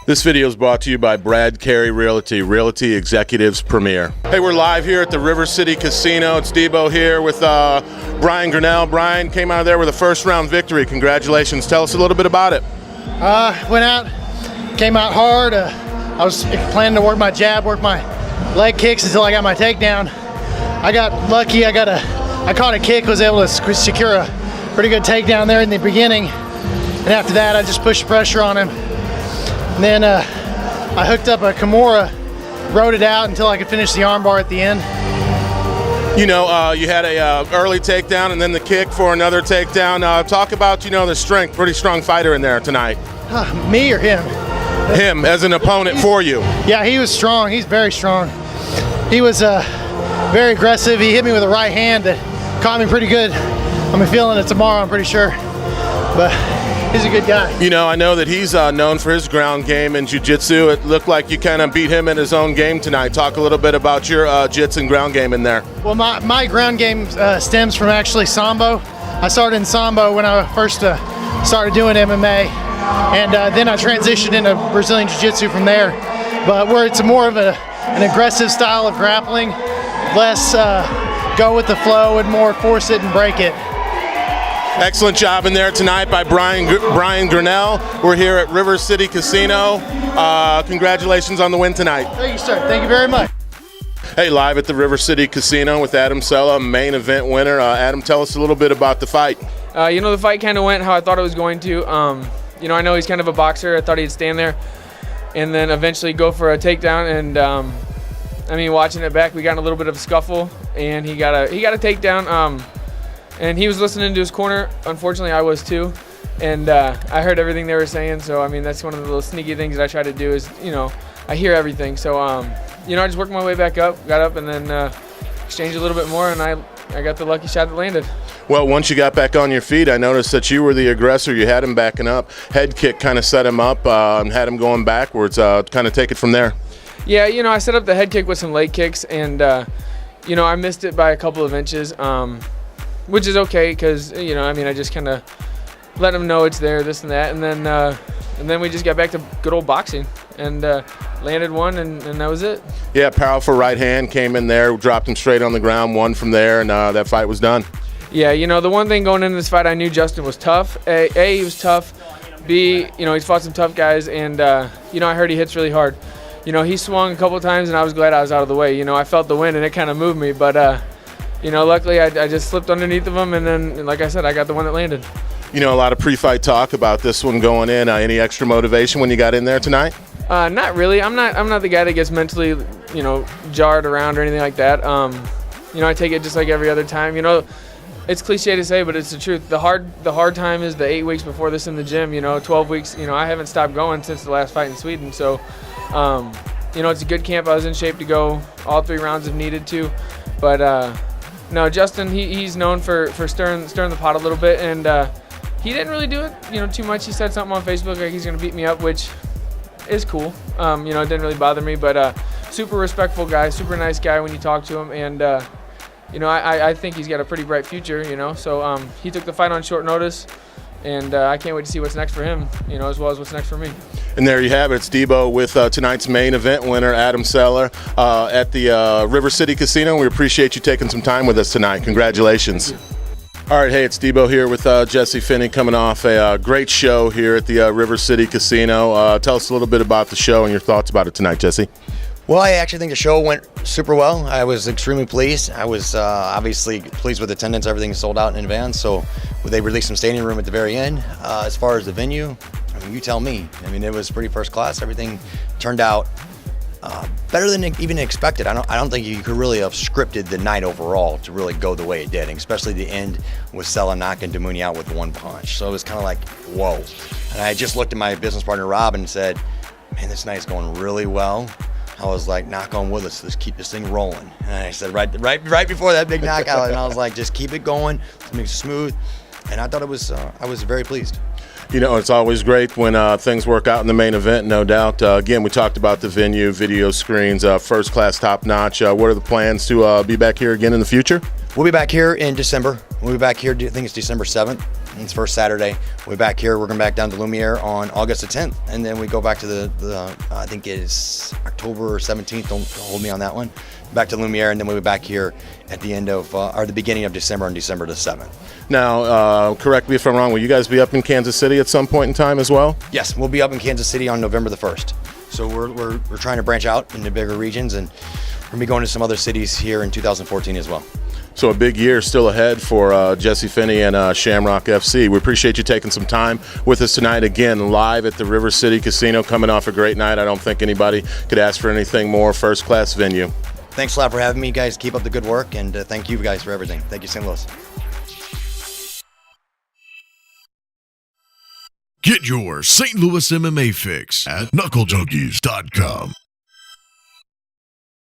This video is brought to you by Brad Carey Realty, Realty Executives Premier. Hey, we're live here at the River City Casino. It's Debo here with Brian Grinnell. Brian came out of there with a first-round victory. Congratulations. Tell us a little bit about it. Went out, came out hard. I was planning to work my jab, work my leg kicks until I got my takedown. I got lucky. I caught a kick, was able to secure a pretty good takedown there in the beginning. And after that, I just pushed pressure on him. And then I hooked up a Kimura, rode it out until I could finish the armbar at the end. You know, you had a early takedown and then the kick for another takedown. Talk about, the strength. Pretty strong fighter in there tonight. Me or him? Him as an opponent for you. Yeah, he was strong. He's very strong. He was very aggressive. He hit me with a right hand that caught me pretty good. I'm feeling it tomorrow, I'm pretty sure. But he's a good guy. I know that he's known for his ground game in jiu-jitsu. It looked like you kind of beat him in his own game tonight. Talk a little bit about your jits and ground game in there. Well, my ground game stems from actually Sambo. I started in Sambo when I first started doing MMA, and then I transitioned into Brazilian Jiu-Jitsu from there. But where it's more of an aggressive style of grappling, less go with the flow and more force it and break it. Excellent job in there tonight by Brian Grinnell. We're here at River City Casino. Congratulations on the win tonight. Thank you, sir. Thank you very much. Hey, live at the River City Casino with Adam Cella, main event winner. Adam, tell us a little bit about the fight. The fight kind of went how I thought it was going to. I know he's kind of a boxer. I thought he'd stand there and then eventually go for a takedown. And watching it back, we got in a little bit of a scuffle, and he got a takedown. And he was listening to his corner. Unfortunately, I was too. And I heard everything they were saying. So, that's one of the little sneaky things that I try to do is, I hear everything. So, I just worked my way back up, got up, and then exchanged a little bit more, and I got the lucky shot that landed. Well, once you got back on your feet, I noticed that you were the aggressor. You had him backing up. Head kick kind of set him up and had him going backwards. Kind of take it from there. Yeah, I set up the head kick with some leg kicks, and, I missed it by a couple of inches. Which is okay because, I just kind of let him know it's there, this and that. And then we just got back to good old boxing and landed one, and that was it. Yeah, powerful right hand, came in there, dropped him straight on the ground, won from there, and that fight was done. Yeah, the one thing going into this fight, I knew Justin was tough. A, he was tough. B, he's fought some tough guys, and, I heard he hits really hard. He swung a couple of times, and I was glad I was out of the way. I felt the wind, and it kind of moved me, but luckily I just slipped underneath of him, and then, like I said, I got the one that landed. A lot of pre-fight talk about this one going in. Any extra motivation when you got in there tonight? Not really. I'm not the guy that gets mentally, jarred around or anything like that. I take it just like every other time. It's cliche to say, but it's the truth. The hard time is the 8 weeks before this in the gym. 12 weeks. I haven't stopped going since the last fight in Sweden. So, it's a good camp. I was in shape to go all 3 rounds if needed to, but. No, Justin, he's known for stirring the pot a little bit, and he didn't really do it, too much. He said something on Facebook like he's going to beat me up, which is cool. It didn't really bother me, but super respectful guy, super nice guy when you talk to him, and, I think he's got a pretty bright future, So he took the fight on short notice, and I can't wait to see what's next for him, as well as what's next for me. And there you have it. It's Debo with tonight's main event winner, Adam Cella, at the River City Casino. We appreciate you taking some time with us tonight. Congratulations. All right, hey, it's Debo here with Jesse Finney coming off a great show here at the River City Casino. Tell us a little bit about the show and your thoughts about it tonight, Jesse. Well, I actually think the show went super well. I was extremely pleased. I was obviously pleased with attendance. Everything sold out in advance, so they released some standing room at the very end. As far as the venue, you tell me. It was pretty first class. Everything turned out better than even expected. I don't think you could really have scripted the night overall to really go the way it did, especially the end with Cella knocking Demuni out with one punch. So it was kind of like, whoa. And I just looked at my business partner, Rob, and said, man, this night's going really well. I was like, knock on wood, let's keep this thing rolling. And I said, right before that big knockout, and I was like, just keep it going, let's make it smooth. And I thought I was very pleased. It's always great when things work out in the main event, no doubt. Again, we talked about the venue, video screens, first class, top notch. What are the plans to be back here again in the future? We'll be back here in December. We'll be back here, I think it's December 7th. It's first Saturday. We're back here. We're going back down to Lumiere on August the 10th, and then we go back to the I think it is October 17th. Don't hold me on that one. Back to Lumiere, and then we'll be back here at the end of or the beginning of December, on December the 7th. Now, correct me if I'm wrong. Will you guys be up in Kansas City at some point in time as well? Yes, we'll be up in Kansas City on November the 1st. So we're trying to branch out into bigger regions, and we're gonna be going to some other cities here in 2014 as well. So a big year still ahead for Jesse Finney and Shamrock FC. We appreciate you taking some time with us tonight. Again, live at the River City Casino, coming off a great night. I don't think anybody could ask for anything more. First-class venue. Thanks a lot for having me, guys. Keep up the good work, and thank you guys for everything. Thank you, St. Louis. Get your St. Louis MMA fix at knucklejunkies.com.